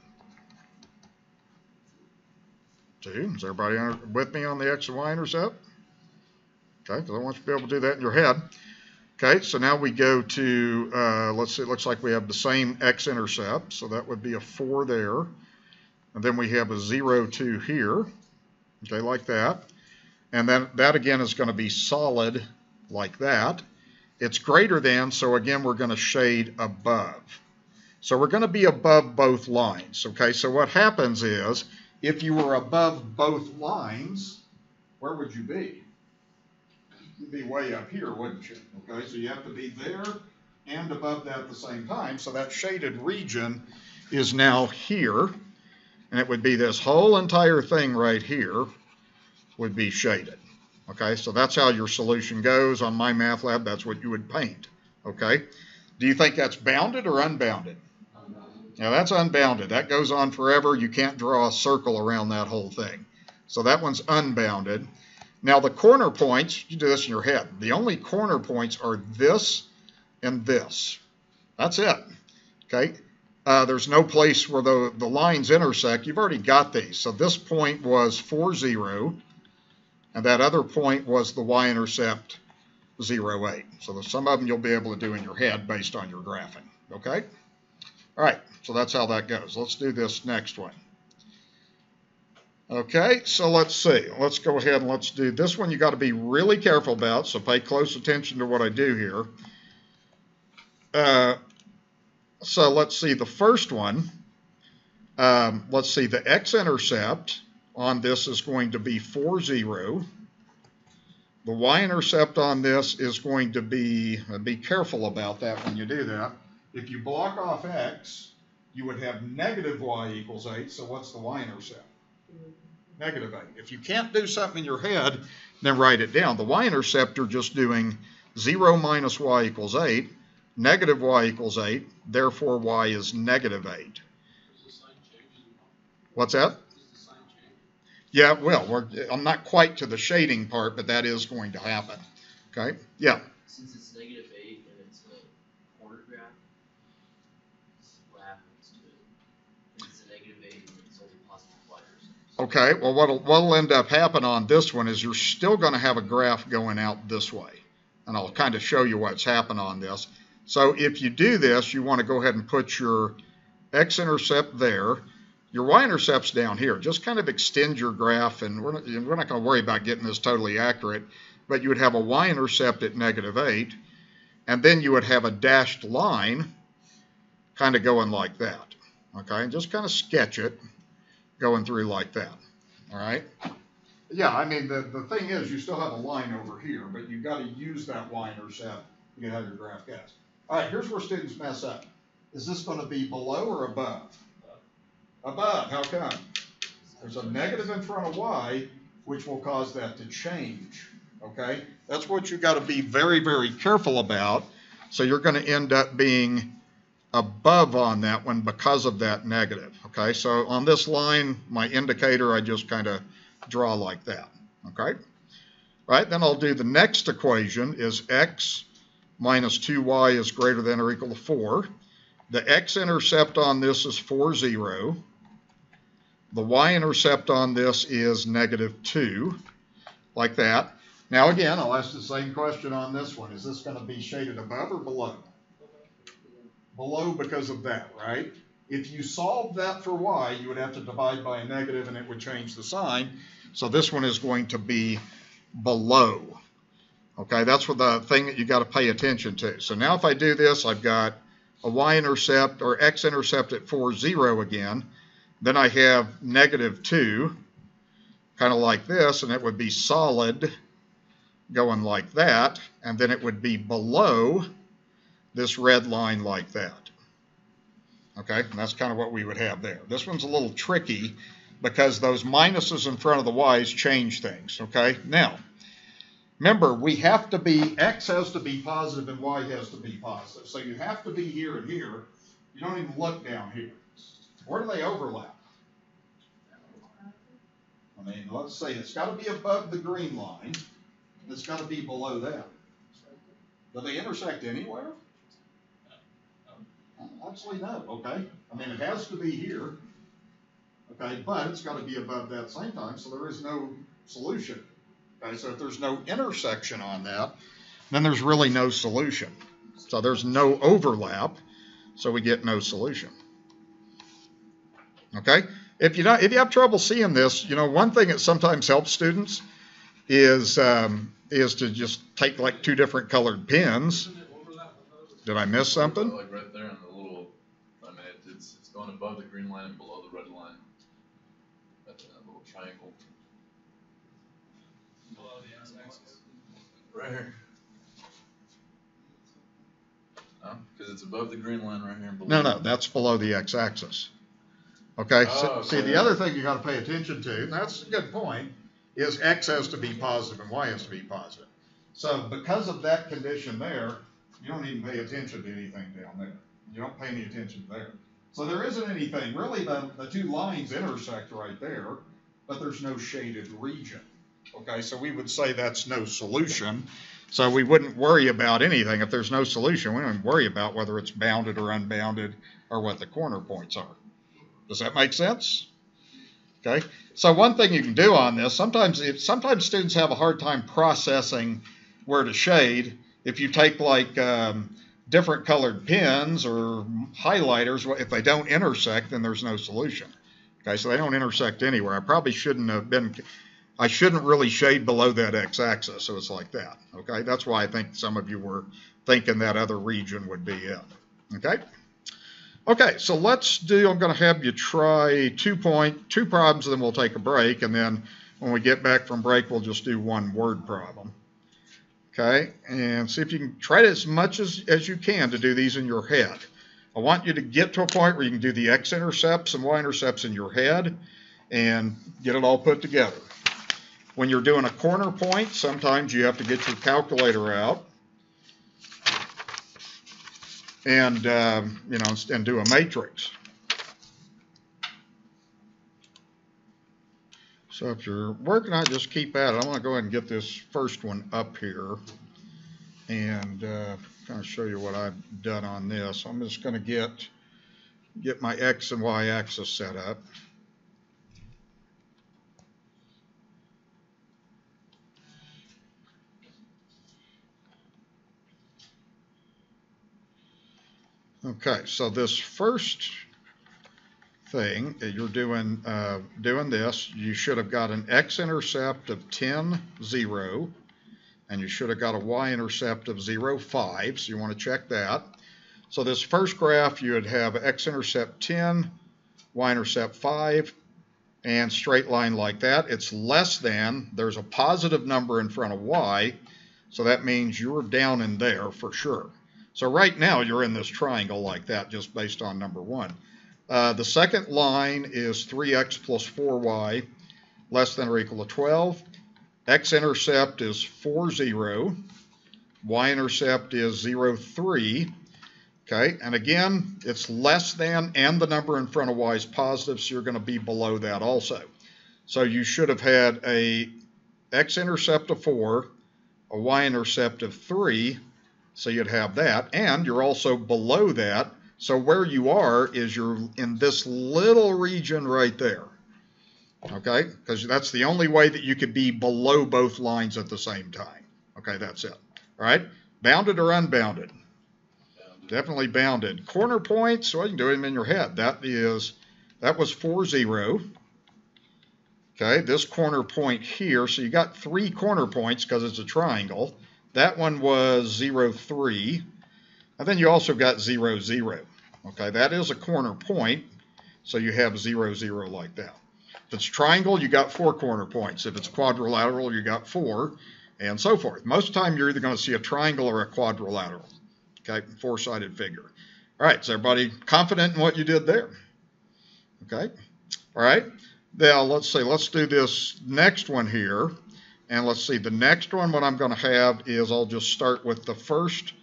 2. Is everybody with me on the x and y-intercept? Okay, because I want you to be able to do that in your head. Okay, so now we go to, let's see, it looks like we have the same x-intercept, so that would be a 4 there. And then we have a 0, 2 here, okay, like that. And then that again is going to be solid like that. It's greater than, so again we're going to shade above. So we're going to be above both lines, okay? So what happens is, if you were above both lines, where would you be? You'd be way up here, wouldn't you? Okay, so you have to be there and above that at the same time. So that shaded region is now here, and it would be this whole entire thing right here would be shaded. Okay, so that's how your solution goes. On my math lab, that's what you would paint. Okay, do you think that's bounded or unbounded? Now that's unbounded. That goes on forever. You can't draw a circle around that whole thing. So that one's unbounded. Now the corner points, you do this in your head. The only corner points are this and this. That's it. Okay. There's no place where the lines intersect. You've already got these. So this point was 4, 0. And that other point was the y-intercept 0, 8. So some of them you'll be able to do in your head based on your graphing. Okay. All right. So that's how that goes. Let's do this next one. Okay, so let's see. Let's go ahead and let's do this one. You got to be really careful about, so pay close attention to what I do here. So let's see the first one. Let's see, the x-intercept on this is going to be 4, 0. The y-intercept on this is going to be careful about that when you do that. If you block off x, you would have negative y equals 8. So what's the y-intercept? Negative 8. If you can't do something in your head, then write it down. The y-intercept, you're just doing 0 minus y equals 8, negative y equals 8, therefore y is negative 8. What's that? Yeah, well, I'm not quite to the shading part, but that is going to happen. Okay? Yeah. Since it's negative 8 and it's a corner graph, what happens to it? If it's a negative 8 and it's only positive y-intercepts. Okay, well, what'll end up happening on this one is you're still going to have a graph going out this way. And I'll kind of show you what's happened on this. So if you do this, you want to go ahead and put your x-intercept there. Your y-intercept's down here. Just kind of extend your graph, and we're not going to worry about getting this totally accurate, but you would have a y-intercept at negative 8, and then you would have a dashed line kind of going like that. Okay, and just kind of sketch it going through like that. All right? Yeah, I mean, the thing is you still have a line over here, but you've got to use that y-intercept to get how your graph goes. All right, here's where students mess up. Is this going to be below or above? Above. How come? There's a negative in front of y, which will cause that to change. Okay? That's what you've got to be very, very careful about. So you're going to end up being above on that one because of that negative. Okay? So on this line, my indicator, I just kind of draw like that. Okay? Right? Then I'll do the next equation is x minus 2y is greater than or equal to 4. The x-intercept on this is 4, 0. The y-intercept on this is negative 2, like that. Now again, I'll ask the same question on this one. Is this going to be shaded above or below? Below because of that, right? If you solve that for y, you would have to divide by a negative and it would change the sign. So this one is going to be below. Okay, that's what the thing that you got to pay attention to. So now if I do this, I've got a y-intercept or x-intercept at 4, 0 again. Then I have negative 2, kind of like this, and it would be solid going like that, and then it would be below this red line like that. Okay, and that's kind of what we would have there. This one's a little tricky because those minuses in front of the y's change things. Okay, now, remember, we have to be, x has to be positive and y has to be positive. So you have to be here and here. You don't even look down here. Where do they overlap? I mean, let's say it's got to be above the green line. And it's got to be below that. Do they intersect anywhere? I Actually, no, okay? I mean, it has to be here, okay, but it's got to be above that same time, so there is no solution. Okay, so if there's no intersection on that, then there's really no solution. So there's no overlap, so we get no solution. Okay? If you have trouble seeing this, one thing that sometimes helps students is to just take like two different colored pens. Did I miss something? Like right there in the little, I mean, it's going above the green line and below the red line. That's that little triangle. Below the x-axis. Right here. Because it's above the green line right here. Below. No, that's below the x-axis. Okay, see, the other thing you got to pay attention to, and that's a good point, is x has to be positive and y has to be positive. So because of that condition there, you don't even pay attention to anything down there. You don't pay any attention there. So there isn't anything. Really, the two lines intersect right there, but there's no shaded region. Okay, so we would say that's no solution. So we wouldn't worry about anything. If there's no solution, we don't worry about whether it's bounded or unbounded or what the corner points are. Does that make sense? Okay, so one thing you can do on this, sometimes students have a hard time processing where to shade. If you take like different colored pens or highlighters, if they don't intersect, then there's no solution. Okay, so they don't intersect anywhere. I shouldn't really shade below that x-axis, so it's like that. Okay, that's why I think some of you were thinking that other region would be it. Okay. Okay, so I'm going to have you try two problems, and then we'll take a break, and then when we get back from break, we'll just do one word problem. Okay, and see if you can try as much as you can to do these in your head. I want you to get to a point where you can do the x-intercepts and y-intercepts in your head and get it all put together. When you're doing a corner point, sometimes you have to get your calculator out and and do a matrix. So if you're working on it, just keep at it. I want to go ahead and get this first one up here and kind of show you what I've done on this. I'm just going to get my x and y axis set up. Okay, so this first thing that you're doing this, you should have got an x-intercept of 10, 0, and you should have got a y-intercept of 0, 5, so you want to check that. So this first graph, you would have x-intercept 10, y-intercept 5, and straight line like that. It's less than, there's a positive number in front of y, so that means you're down in there for sure. So right now you're in this triangle like that just based on number 1. The second line is 3x plus 4y less than or equal to 12. X-intercept is 4, 0. Y-intercept is 0, 3. Okay, and again, it's less than and the number in front of y is positive, so you're going to be below that also. So you should have had a x-intercept of 4, a y-intercept of 3, so you'd have that, and you're also below that. So where you are is you're in this little region right there, okay? Because that's the only way that you could be below both lines at the same time. Okay, that's it. All right, bounded or unbounded? Bounded. Definitely bounded. Corner points, well, you can do them in your head. That was 4, 0. Okay, this corner point here, so you got 3 corner points because it's a triangle. That one was 0, 3. And then you also got 0, 0. Okay, that is a corner point, so you have 0, 0 like that. If it's triangle, you got 4 corner points. If it's quadrilateral, you got 4, and so forth. Most of the time, you're either going to see a triangle or a quadrilateral. Okay, 4-sided figure. All right, is everybody confident in what you did there? Okay, all right. Now, let's do this next one here. And let's see, the next one, what I'm going to have is I'll just start with the first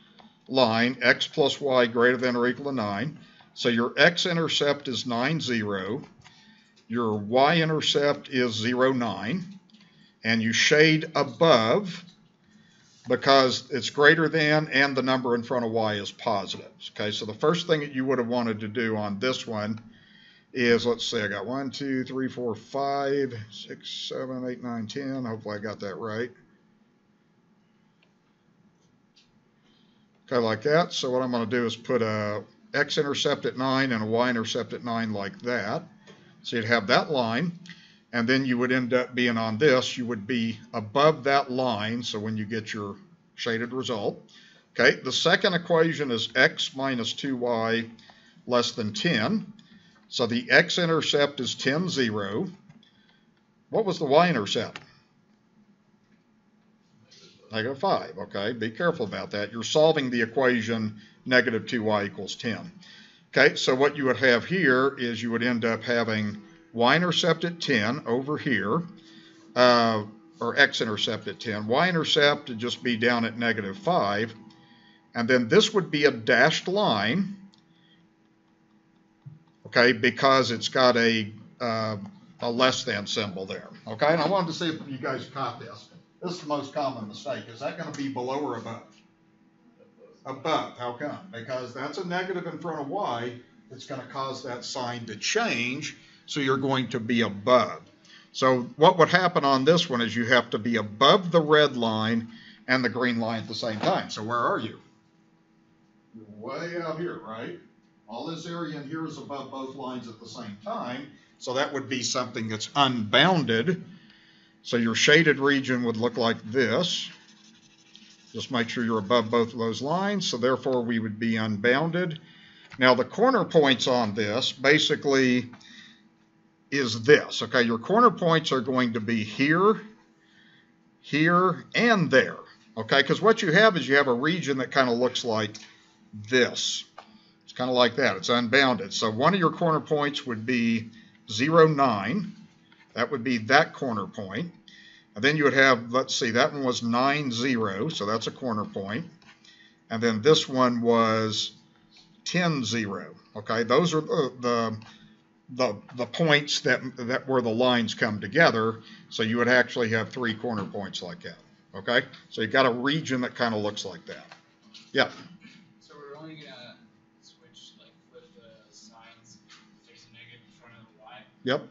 line, x plus y greater than or equal to 9. So your x-intercept is 9, 0. Your y-intercept is 0, 9. And you shade above because it's greater than and the number in front of y is positive. Okay, so the first thing that you would have wanted to do on this one is, let's see, I got 1, 2, 3, 4, 5, 6, 7, 8, 9, 10. Hopefully I got that right. Okay, like that. So what I'm going to do is put a x-intercept at 9 and a y-intercept at 9 like that. So you'd have that line, and then you would end up being on this. You would be above that line, so when you get your shaded result. Okay, the second equation is x minus 2y less than 10. So the x-intercept is 10, 0. What was the y-intercept? Negative 5, okay? Be careful about that. You're solving the equation negative 2y equals 10. Okay, so what you would have here is you would end up having y-intercept at 10 over here, or x-intercept at 10. Y-intercept would just be down at negative 5. And then this would be a dashed line, okay, because it's got a less than symbol there, okay? And I wanted to see if you guys caught this. This is the most common mistake. Is that going to be below or above? Above. How come? Because that's a negative in front of y. It's going to cause that sign to change, so you're going to be above. So what would happen on this one is you have to be above the red line and the green line at the same time. So where are you? You're way out here, right? All this area in here is above both lines at the same time, so that would be something that's unbounded. So your shaded region would look like this. Just make sure you're above both of those lines, so therefore we would be unbounded. Now the corner points on this basically is this, okay? Your corner points are going to be here, here, and there, okay? Because what you have is you have a region that kind of looks like this. It's kind of like that. It's unbounded. So one of your corner points would be 0, 9. That would be that corner point. And then you would have, let's see, that one was 9, 0, so that's a corner point. And then this one was 10, 0. Okay, those are the points that where the lines come together. So you would actually have 3 corner points like that. Okay, so you've got a region that kind of looks like that. Yeah. So we're only gonna switch, like, flip the signs if there's a negative in front of the y. Yep.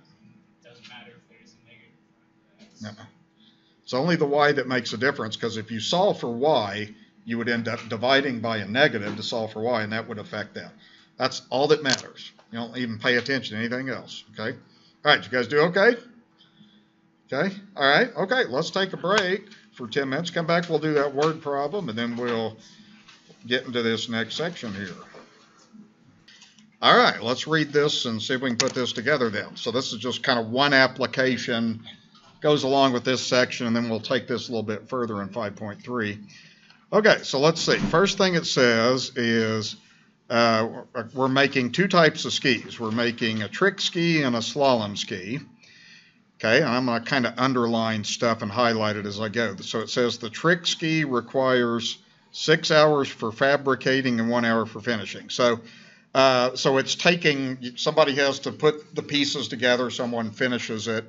Doesn't matter if there's a negative in front of the x. No. It's only the y that makes a difference, because if you solve for y, you would end up dividing by a negative to solve for y, and that would affect that. That's all that matters. You don't even pay attention to anything else, okay? All right, you guys do okay? Okay, all right, okay, let's take a break for 10 minutes. Come back, we'll do that word problem, and then we'll get into this next section here. All right, let's read this and see if we can put this together then. So this is just kind of one application, goes along with this section, and then we'll take this a little bit further in 5.3. Okay, so let's see. First thing it says is we're making 2 types of skis. We're making a trick ski and a slalom ski. Okay, and I'm going to kind of underline stuff and highlight it as I go. So it says the trick ski requires 6 hours for fabricating and 1 hour for finishing. So it's taking, somebody has to put the pieces together, someone finishes it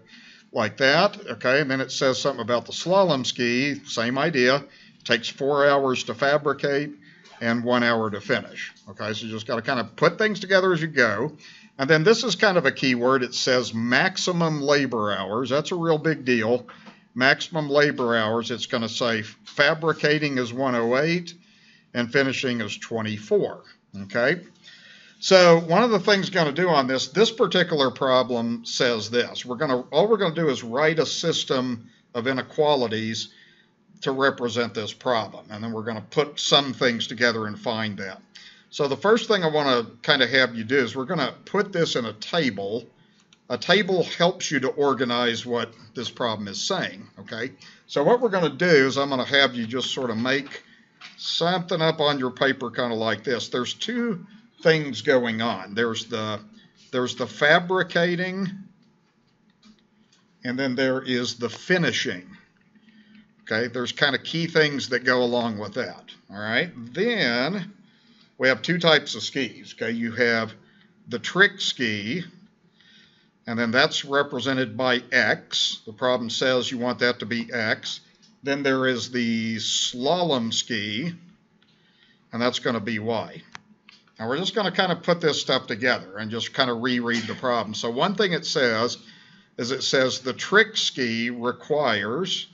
like that, okay, and then it says something about the slalom ski, same idea, it takes 4 hours to fabricate and 1 hour to finish, okay, so you just got to kind of put things together as you go. And then this is kind of a key word. It says maximum labor hours. That's a real big deal. Maximum labor hours, it's going to say fabricating is 108 and finishing is 24, okay. So one of the things we're going to do on this particular problem says this. All we're going to do is write a system of inequalities to represent this problem. And then we're going to put some things together and find that. So the first thing I want to kind of have you do is we're going to put this in a table. A table helps you to organize what this problem is saying, okay? So what we're going to do is I'm going to have you just sort of make something up on your paper kind of like this. There's 2 things going on. There's the fabricating, and then there is the finishing. Okay, there's kind of key things that go along with that. All right, then we have 2 types of skis. Okay, you have the trick ski, and then that's represented by X. The problem says you want that to be X. then there is the slalom ski, and that's going to be y. Now we're just going to kind of put this stuff together and just kind of reread the problem. So one thing it says is the trick ski requires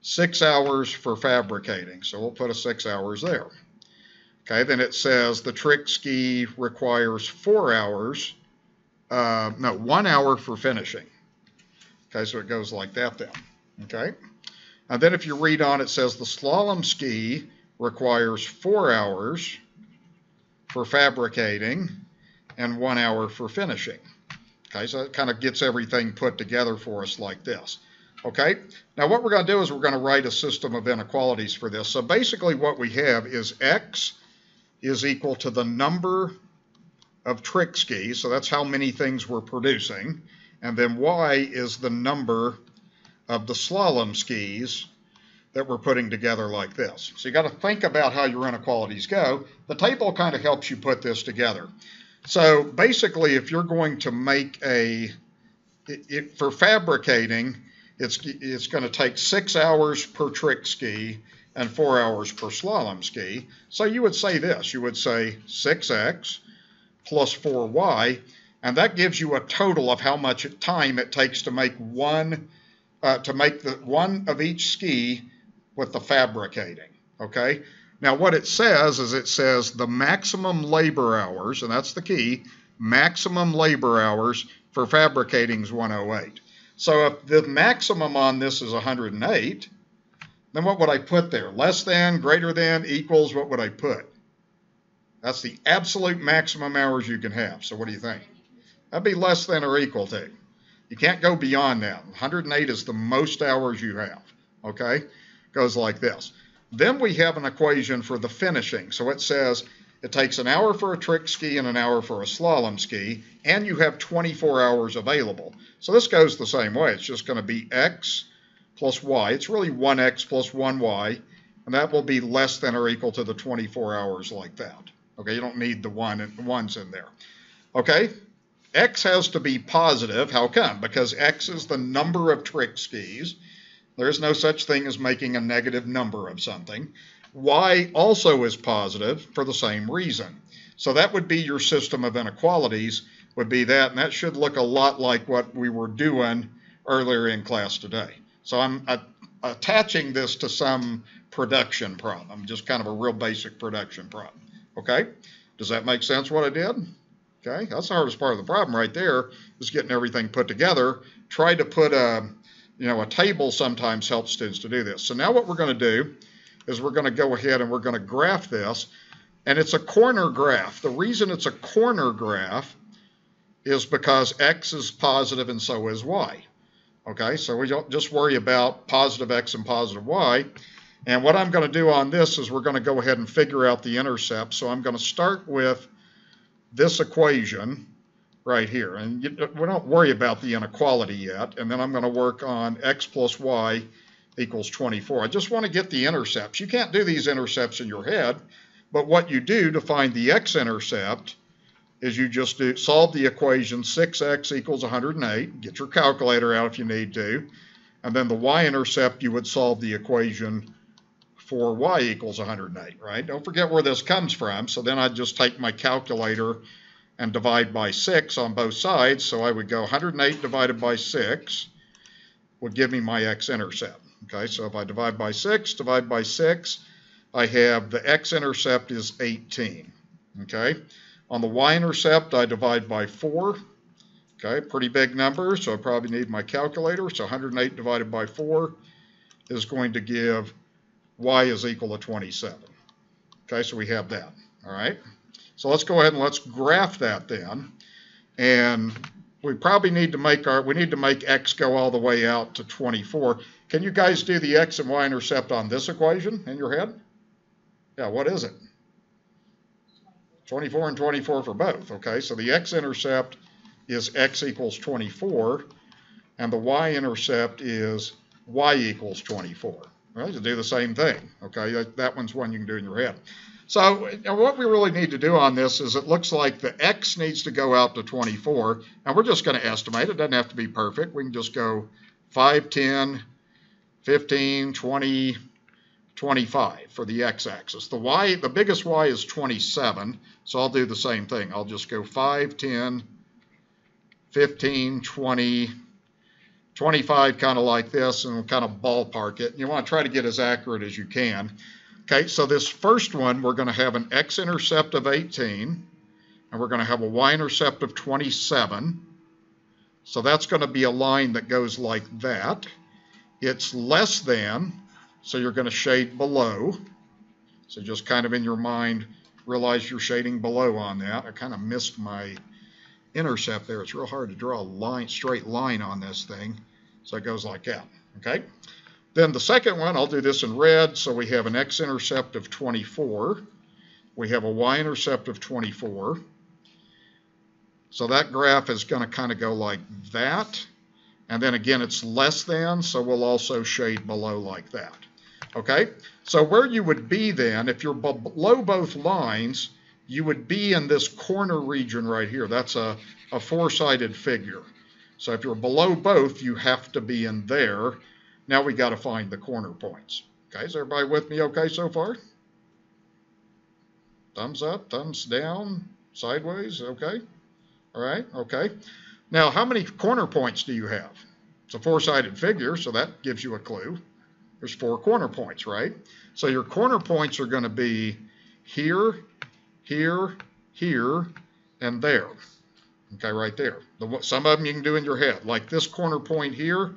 6 hours for fabricating. So we'll put a 6 hours there. Okay, then it says the trick ski requires 4 hours, 1 hour for finishing. Okay, so it goes like that then. Okay, and then if you read on, it says the slalom ski requires 4 hours for fabricating and 1 hour for finishing. Okay, so it kind of gets everything put together for us like this. Okay, now what we're going to do is we're going to write a system of inequalities for this. So basically what we have is x is equal to the number of trick skis, so that's how many things we're producing, and then y is the number of the slalom skis that we're putting together like this. So you got to think about how your inequalities go. The table kind of helps you put this together. So basically, if you're going to make for fabricating, it's going to take 6 hours per trick ski and 4 hours per slalom ski. So you would say this, you would say 6x plus 4y, and that gives you a total of how much time it takes to make one of each ski with the fabricating. Okay, now what it says is the maximum labor hours, and that's the key, maximum labor hours for fabricating is 108. So if the maximum on this is 108, then what would I put there? Less than, greater than, equals, what would I put? That's the absolute maximum hours you can have. So what do you think? That'd be less than or equal to. You can't go beyond that. 108 is the most hours you have. Okay? Goes like this. Then we have an equation for the finishing. So it says it takes an hour for a trick ski and an hour for a slalom ski, and you have 24 hours available. So this goes the same way. It's just going to be x plus y. It's really 1x plus 1y, and that will be less than or equal to the 24 hours like that. Okay, you don't need the ones in there. Okay, x has to be positive. How come? Because x is the number of trick skis. There is no such thing as making a negative number of something. Y also is positive for the same reason. So that would be your system of inequalities, would be that, and that should look a lot like what we were doing earlier in class today. So I'm attaching this to some production problem, just kind of a real basic production problem. Okay? Does that make sense what I did? Okay, that's the hardest part of the problem right there, is getting everything put together. Try to put a table sometimes helps students to do this. So now what we're going to do is we're going to go ahead and we're going to graph this, and it's a corner graph. The reason it's a corner graph is because x is positive and so is y. Okay, so we don't just worry about positive x and positive y. And what I'm going to do on this is we're going to go ahead and figure out the intercept. So I'm going to start with this equation right here. And we don't worry about the inequality yet. And then I'm going to work on x plus y equals 24. I just want to get the intercepts. You can't do these intercepts in your head, but what you do to find the x-intercept is you just solve the equation 6x equals 108. Get your calculator out if you need to. And then the y-intercept, you would solve the equation for y equals 108, right? Don't forget where this comes from. So then I'd just take my calculator and divide by 6 on both sides. So I would go 108 divided by 6 would give me my x-intercept. Okay, so if I divide by 6, I have the x-intercept is 18. Okay, on the y-intercept, I divide by 4. Okay, pretty big number, so I probably need my calculator. So 108 divided by 4 is going to give y is equal to 27. Okay, so we have that. All right, so let's go ahead and let's graph that then. And we probably need to make x go all the way out to 24. Can you guys do the x and y-intercept on this equation in your head? Yeah, what is it? 24 and 24 for both. Okay, so the x-intercept is x equals 24, and the y-intercept is y equals 24. Right, to do the same thing. Okay, that one's one you can do in your head. So what we really need to do on this is it looks like the x needs to go out to 24, and we're just going to estimate. It doesn't have to be perfect. We can just go 5, 10, 15, 20, 25 for the x-axis. The biggest y is 27, so I'll do the same thing. I'll just go 5, 10, 15, 20, 25, kind of like this, and we'll kind of ballpark it. You want to try to get as accurate as you can. Okay, so this first one, we're going to have an x-intercept of 18, and we're going to have a y-intercept of 27. So that's going to be a line that goes like that. It's less than, so you're going to shade below. So just kind of in your mind, realize you're shading below on that. I kind of missed my intercept there. It's real hard to draw a straight line on this thing. So it goes like that, okay? Then the second one, I'll do this in red. So we have an x-intercept of 24. We have a y-intercept of 24. So that graph is going to kind of go like that. And then again, it's less than, so we'll also shade below like that. Okay? So where you would be then, if you're below both lines, you would be in this corner region right here. That's a four-sided figure. So if you're below both, you have to be in there. Now we got to find the corner points. Okay, is everybody with me okay so far? Thumbs up, thumbs down, sideways, okay? All right, okay. Now, how many corner points do you have? It's a four-sided figure, so that gives you a clue. There's 4 corner points, right? So your corner points are going to be here, here, here, and there. Okay, right there. Some of them you can do in your head. Like this corner point here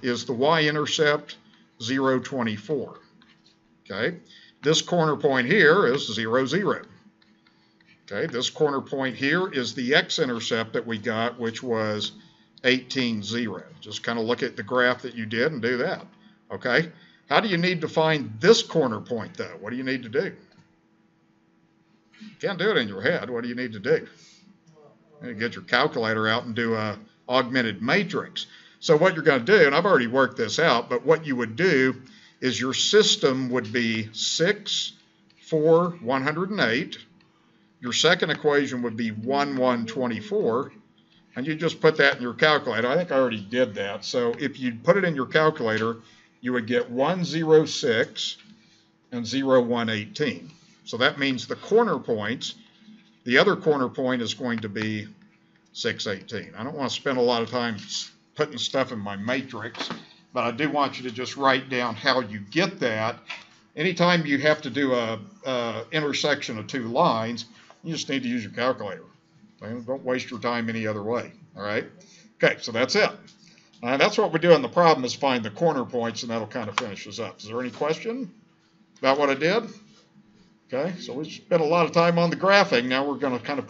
is the y-intercept 0, 24. Okay, this corner point here is 0, 0. Okay, this corner point here is the x-intercept that we got, which was 18, 0. Just kind of look at the graph that you did and do that. Okay, how do you need to find this corner point, though? What do you need to do? You can't do it in your head. What do you need to do? You get your calculator out and do a augmented matrix. So what you're going to do, and I've already worked this out, but what you would do is your system would be 6, 4, 108. Your second equation would be 1, 1, 24. And you just put that in your calculator. I think I already did that. So if you put it in your calculator, you would get 106 and 0118. So that means the corner points, the other corner point is going to be 618. I don't want to spend a lot of time putting stuff in my matrix, but I do want you to just write down how you get that. Anytime you have to do a intersection of 2 lines, you just need to use your calculator. Don't waste your time any other way, all right? Okay, so that's it. That's what we do in the problem, is find the corner points, and that'll kind of finish us up. Is there any question about what I did? Okay, so we spent a lot of time on the graphing. Now we're going to kind of